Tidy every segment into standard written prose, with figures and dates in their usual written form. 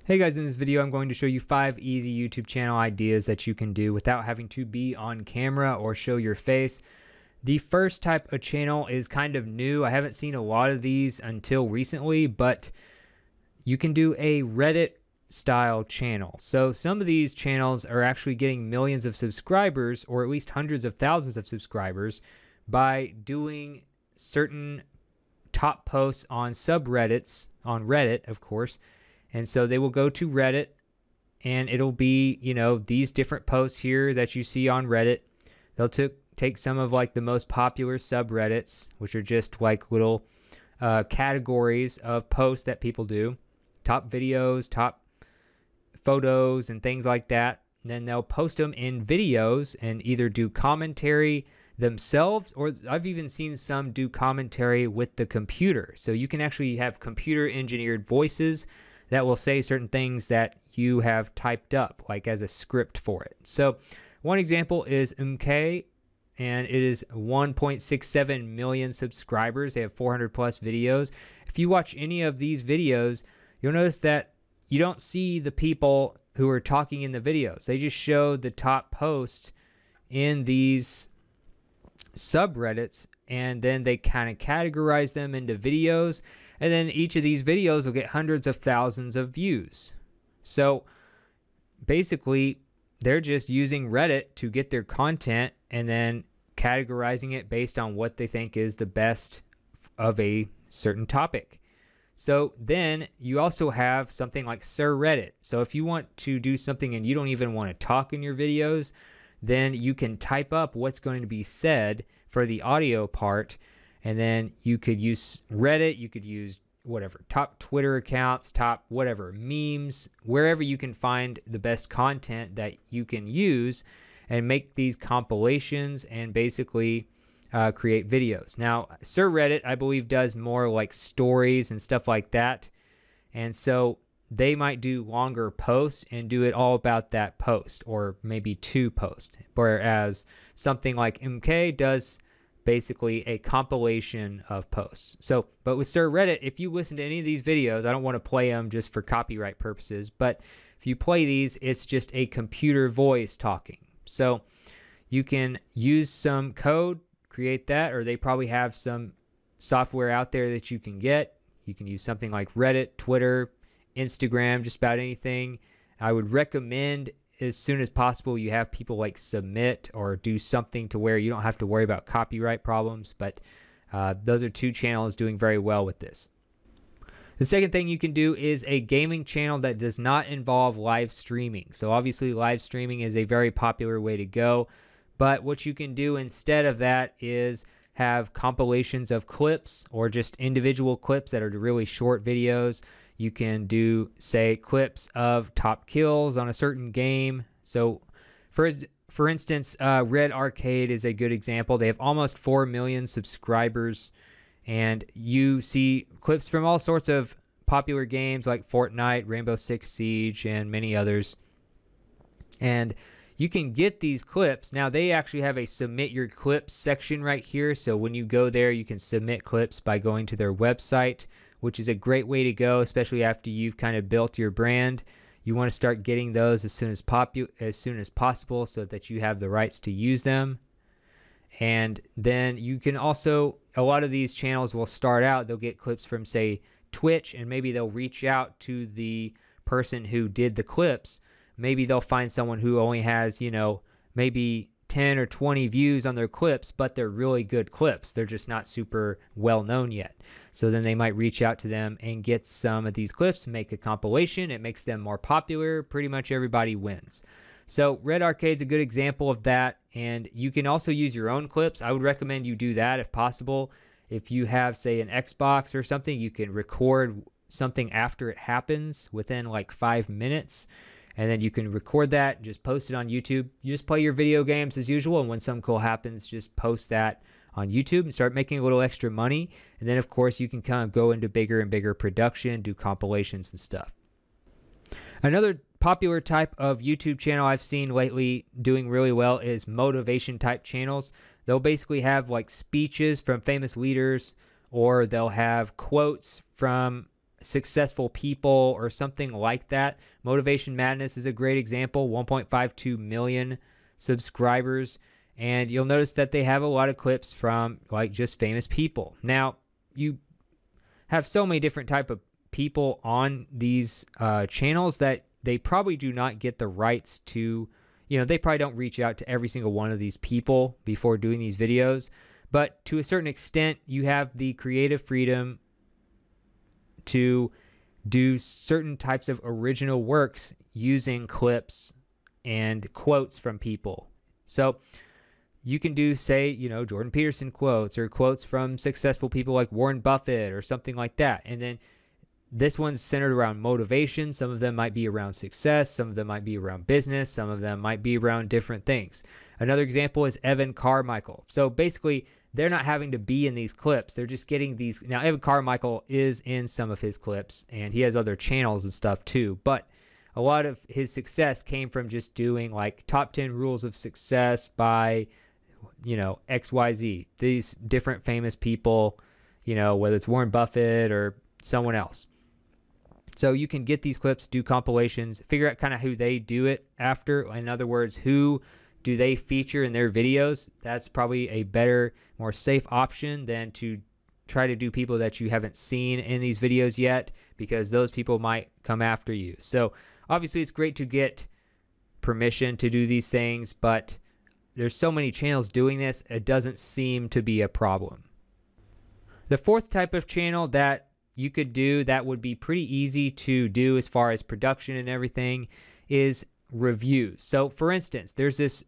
Hey guys, in this video I'm going to show you 5 easy YouTube channel ideas that you can do without having to be on camera or show your face. The first type of channel is kind of new. I haven't seen a lot of these until recently, but you can do a Reddit style channel. So some of these channels are actually getting millions of subscribers, or at least hundreds of thousands of subscribers, by doing certain top posts on subreddits, on Reddit of course. And so they will go to Reddit and it'll be, these different posts here that you see on Reddit. They'll take some of like the most popular subreddits, which are just like little categories of posts that people do. Top videos, top photos, and things like that. And then they'll post them in videos and either do commentary themselves, or I've even seen some do commentary with the computer. So you can actually have computer engineered voices that will say certain things that you have typed up, like as a script for it. So one example is MK, and it is 1.67 million subscribers. They have 400 plus videos. If you watch any of these videos, you'll notice that you don't see the people who are talking in the videos. They just show the top posts in these subreddits, and then they kind of categorize them into videos. And then each of these videos will get hundreds of thousands of views. So basically, they're just using Reddit to get their content and then categorizing it based on what they think is the best of a certain topic. So then you also have something like Sir Reddit. So if you want to do something and you don't even want to talk in your videos, then you can type up what's going to be said for the audio part. And then you could use Reddit, you could use whatever, top Twitter accounts, top whatever, memes, wherever you can find the best content that you can use and make these compilations and basically create videos. Now, Sir Reddit, I believe, does more like stories and stuff like that. And so they might do longer posts and do it all about that post, or maybe 2 posts. Whereas something like MK does basically a compilation of posts. So, but with Sir Reddit, if you listen to any of these videos, I don't want to play them just for copyright purposes, but if you play these, it's just a computer voice talking. So you can use some code, create that, or they probably have some software out there that you can get. You can use something like Reddit, Twitter, Instagram, just about anything. I would recommend as soon as possible you have people like submit or do something to where you don't have to worry about copyright problems, but those are 2 channels doing very well with this. The second thing you can do is a gaming channel that does not involve live streaming. So obviously live streaming is a very popular way to go, but what you can do instead of that is have compilations of clips or just individual clips that are really short videos. You can do, say, clips of top kills on a certain game. So, for instance, Red Arcade is a good example. They have almost 4 million subscribers, and you see clips from all sorts of popular games like Fortnite, Rainbow Six Siege, and many others. And you can get these clips. Now, they actually have a submit your clips section right here. So when you go there, you can submit clips by going to their website, which is a great way to go, especially after you've kind of built your brand. You want to start getting those as soon as possible so that you have the rights to use them. And then you can also, a lot of these channels will start out, they'll get clips from, say, Twitch, and maybe they'll reach out to the person who did the clips. Maybe they'll find someone who only has, maybe 10 or 20 views on their clips, but they're really good clips. They're just not super well known yet. So then they might reach out to them and get some of these clips, make a compilation. It makes them more popular. Pretty much everybody wins. So Red Arcade's a good example of that. And you can also use your own clips. I would recommend you do that if possible. If you have, say, an Xbox or something, you can record something after it happens within like 5 minutes. And then you can record that and just post it on YouTube. You just play your video games as usual, and when something cool happens, just post that on YouTube and start making a little extra money. And then, of course, you can kind of go into bigger and bigger production, do compilations and stuff. Another popular type of YouTube channel I've seen lately doing really well is motivation type channels. They'll basically have like speeches from famous leaders, or they'll have quotes from successful people or something like that. Motivation Madness is a great example, 1.52 million subscribers. And you'll notice that they have a lot of clips from like just famous people. Now, you have so many different type of people on these channels that they probably do not get the rights to, they probably don't reach out to every single one of these people before doing these videos. But to a certain extent, you have the creative freedom to do certain types of original works using clips and quotes from people. So you can do, say, Jordan Peterson quotes or quotes from successful people like Warren Buffett or something like that. And then this one's centered around motivation. Some of them might be around success. Some of them might be around business. Some of them might be around different things. Another example is Evan Carmichael. So basically, they're not having to be in these clips. They're just getting these. Now, Evan Carmichael is in some of his clips, and he has other channels and stuff too. But a lot of his success came from just doing like top 10 rules of success by, XYZ. These different famous people, whether it's Warren Buffett or someone else. So you can get these clips, do compilations, figure out kind of who they do it after. In other words, who do they feature in their videos? That's probably a better, more safe option than to try to do people that you haven't seen in these videos yet, because those people might come after you. So obviously it's great to get permission to do these things, but there's so many channels doing this, it doesn't seem to be a problem. The fourth type of channel that you could do that would be pretty easy to do as far as production and everything is reviews. So for instance, there's this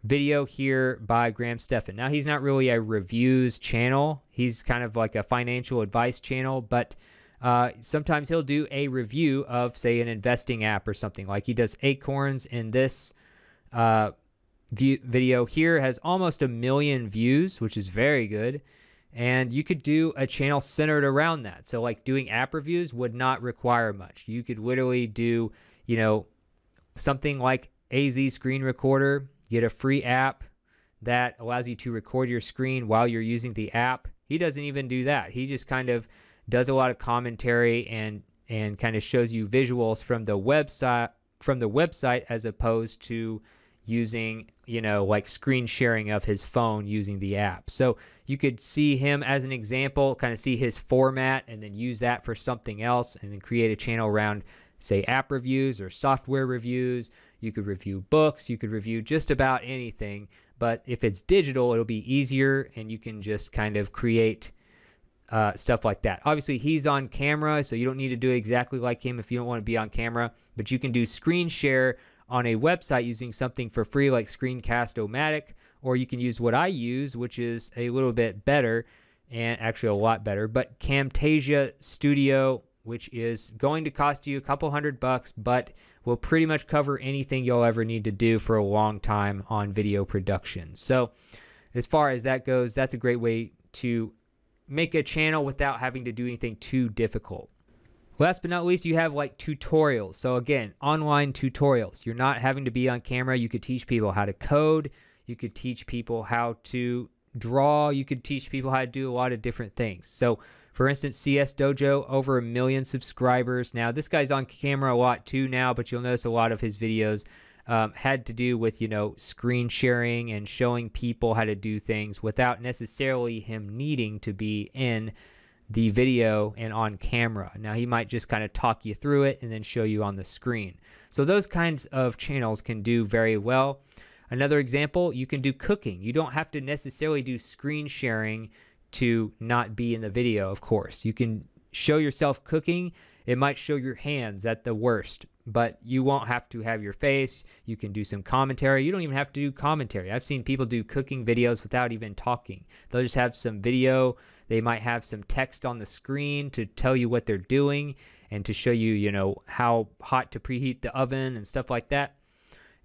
video here by Graham Stephan. Now, he's not really a reviews channel. He's kind of like a financial advice channel, but sometimes he'll do a review of, say, an investing app or something. Like he does Acorns, in this video here has almost 1 million views, which is very good. And you could do a channel centered around that. So like doing app reviews would not require much. You could literally do, something like AZ Screen Recorder, get a free app that allows you to record your screen while you're using the app. He doesn't even do that. He just kind of does a lot of commentary and kind of shows you visuals from the website as opposed to using, like screen sharing of his phone using the app. So you could see him as an example, kind of see his format and then use that for something else and then create a channel around, say, app reviews or software reviews. You could review books. You could review just about anything. But if it's digital, it'll be easier and you can just kind of create stuff like that. Obviously, he's on camera, so you don't need to do exactly like him if you don't want to be on camera. But you can do screen share on a website using something for free like Screencast-O-Matic, or you can use what I use, which is a little bit better and actually a lot better, but Camtasia Studio, which is going to cost you a couple $100, but will pretty much cover anything you'll ever need to do for a long time on video production. So as far as that goes, that's a great way to make a channel without having to do anything too difficult. Last but not least, you have like tutorials. So again, online tutorials. You're not having to be on camera. You could teach people how to code. You could teach people how to draw. You could teach people how to do a lot of different things. So for instance, CS Dojo, over 1 million subscribers. Now, this guy's on camera a lot too now, but you'll notice a lot of his videos had to do with, screen sharing and showing people how to do things without necessarily him needing to be in the video and on camera. Now, he might just kind of talk you through it and then show you on the screen. So those kinds of channels can do very well. Another example, you can do cooking. You don't have to necessarily do screen sharing to not be in the video, of course. You can show yourself cooking. It might show your hands at the worst, but you won't have to have your face. You can do some commentary. You don't even have to do commentary. I've seen people do cooking videos without even talking. They'll just have some video. They might have some text on the screen to tell you what they're doing and to show you, how hot to preheat the oven and stuff like that.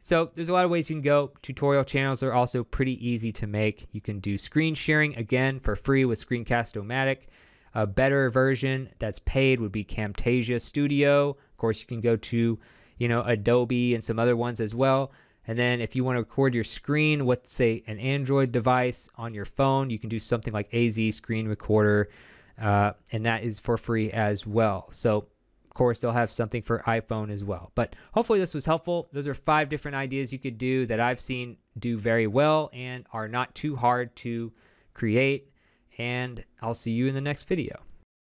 So there's a lot of ways you can go. Tutorial channels are also pretty easy to make. You can do screen sharing, again, for free with Screencast-O-Matic. A better version that's paid would be Camtasia Studio. Of course, you can go to, Adobe and some other ones as well. And then if you want to record your screen with, say, an Android device on your phone, you can do something like AZ Screen Recorder. and that is for free as well. So of course, they'll have something for iPhone as well. But hopefully this was helpful. Those are 5 different ideas you could do that I've seen do very well and are not too hard to create. And I'll see you in the next video.